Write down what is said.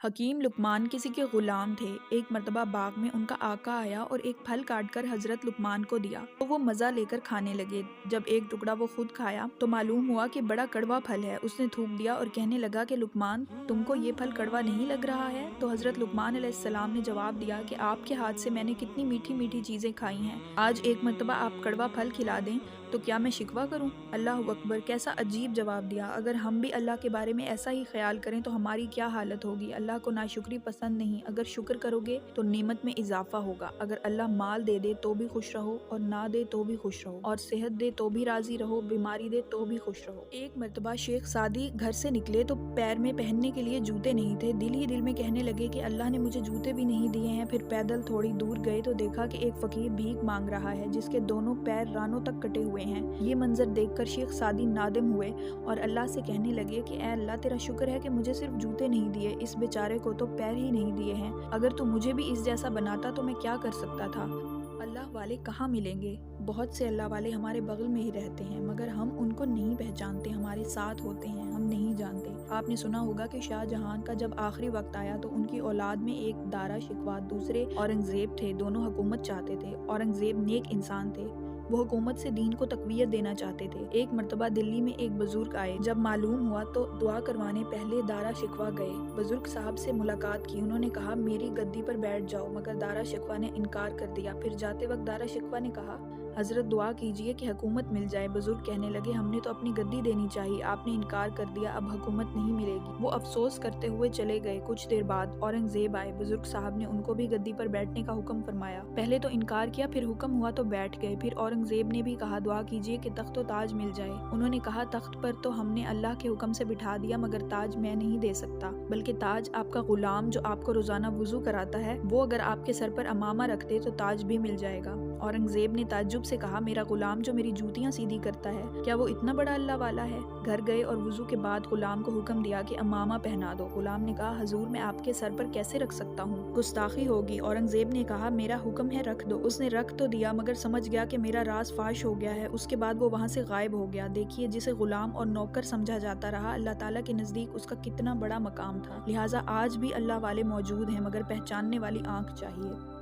حکیم لقمان کسی کے غلام تھے۔ ایک مرتبہ باغ میں ان کا آقا آیا اور ایک پھل کاٹ کر حضرت لقمان کو دیا تو وہ مزہ لے کر کھانے لگے۔ جب ایک ٹکڑا وہ خود کھایا تو معلوم ہوا کہ بڑا کڑوا پھل ہے۔ اس نے تھوک دیا اور کہنے لگا کہ لقمان، تم کو یہ پھل کڑوا نہیں لگ رہا ہے؟ تو حضرت لقمان علیہ السلام نے جواب دیا کہ آپ کے ہاتھ سے میں نے کتنی میٹھی میٹھی چیزیں کھائی ہیں، آج ایک مرتبہ آپ کڑوا پھل کھلا دیں تو کیا میں شکوہ کروں؟ اللہ اکبر! کیسا عجیب جواب دیا۔ اگر ہم بھی اللہ کے بارے میں ایسا ہی خیال کریں تو ہماری کیا حالت ہوگی۔ اللہ کو ناشکری پسند نہیں، اگر شکر کرو گے تو نعمت میں اضافہ ہوگا۔ اگر اللہ مال دے دے تو بھی خوش رہو اور نہ دے تو بھی خوش رہو، اور صحت دے تو بھی راضی رہو، بیماری دے تو بھی خوش رہو۔ ایک مرتبہ شیخ سعدی گھر سے نکلے تو پیر میں پہننے کے لیے جوتے نہیں تھے۔ دل ہی دل میں کہنے لگے کہ اللہ نے مجھے جوتے بھی نہیں دیے ہیں۔ پھر پیدل تھوڑی دور گئے تو دیکھا کہ ایک فقیر بھیک مانگ رہا ہے جس کے دونوں پیر رانوں تک کٹے ہوئے ہیں۔ یہ منظر دیکھ کر شیخ سعدی نادم ہوئے اور اللہ سے کہنے لگے کہ اے اللہ، تیرا شکر ہے کہ مجھے صرف جوتے نہیں دیے، اس بیچارے کو تو پیر ہی نہیں دیے ہیں۔ اگر تو مجھے بھی اس جیسا بناتا تو میں کیا کر سکتا تھا۔ اللہ والے کہاں ملیں گے؟ بہت سے اللہ والے ہمارے بغل میں ہی رہتے ہیں مگر ہم ان کو نہیں پہچانتے، ہمارے ساتھ ہوتے ہیں ہم نہیں جانتے۔ آپ نے سنا ہوگا کہ شاہ جہان کا جب آخری وقت آیا تو ان کی اولاد میں ایک دارا شکوہ، دوسرے اورنگزیب تھے۔ دونوں حکومت چاہتے تھے۔ اورنگزیب نیک انسان تھے، وہ حکومت سے دین کو تقویت دینا چاہتے تھے۔ ایک مرتبہ دلی میں ایک بزرگ آئے، جب معلوم ہوا تو دعا کروانے پہلے دارا شکوہ گئے۔ بزرگ صاحب سے ملاقات کی، انہوں نے کہا میری گدی پر بیٹھ جاؤ، مگر دارا شکوہ نے انکار کر دیا۔ پھر جاتے وقت دارا شکوہ نے کہا حضرت دعا کیجئے کہ حکومت مل جائے۔ بزرگ کہنے لگے ہم نے تو اپنی گدی دینی چاہیے، آپ نے انکار کر دیا، اب حکومت نہیں ملے گی۔ وہ افسوس کرتے ہوئے چلے گئے۔ کچھ دیر بعد اورنگزیب آئے، بزرگ صاحب نے ان کو بھی گدی پر بیٹھنے کا حکم فرمایا۔ پہلے تو انکار کیا، پھر حکم ہوا تو بیٹھ گئے۔ پھر اورنگزیب نے بھی کہا دعا کیجئے کہ تخت و تاج مل جائے۔ انہوں نے کہا تخت پر تو ہم نے اللہ کے حکم سے بٹھا دیا مگر تاج میں نہیں دے سکتا، بلکہ تاج آپ کا غلام جو آپ کو روزانہ وضو کراتا ہے، وہ اگر آپ کے سر پر امامہ رکھ دے تو تاج بھی مل جائے گا۔ اورنگزیب نے تعجب سے کہا میرا غلام جو میری جوتیاں سیدھی کرتا ہے، کیا وہ اتنا بڑا اللہ والا ہے؟ گھر گئے اور وضو کے بعد غلام کو حکم دیا کہ امامہ پہنا دو۔ غلام نے کہا حضور میں آپ کے سر پر کیسے رکھ سکتا ہوں، گستاخی ہوگی۔ اورنگزیب نے کہا میرا حکم ہے رکھ دو۔ اس نے رکھ تو دیا مگر سمجھ گیا کہ میرا راز فاش ہو گیا ہے، اس کے بعد وہ وہاں سے غائب ہو گیا۔ دیکھیے جسے غلام اور نوکر سمجھا جاتا رہا، اللہ تعالیٰ کے نزدیک اس کا کتنا بڑا مقام تھا۔ لہٰذا آج بھی اللہ والے موجود ہیں مگر پہچاننے والی آنکھ چاہیے۔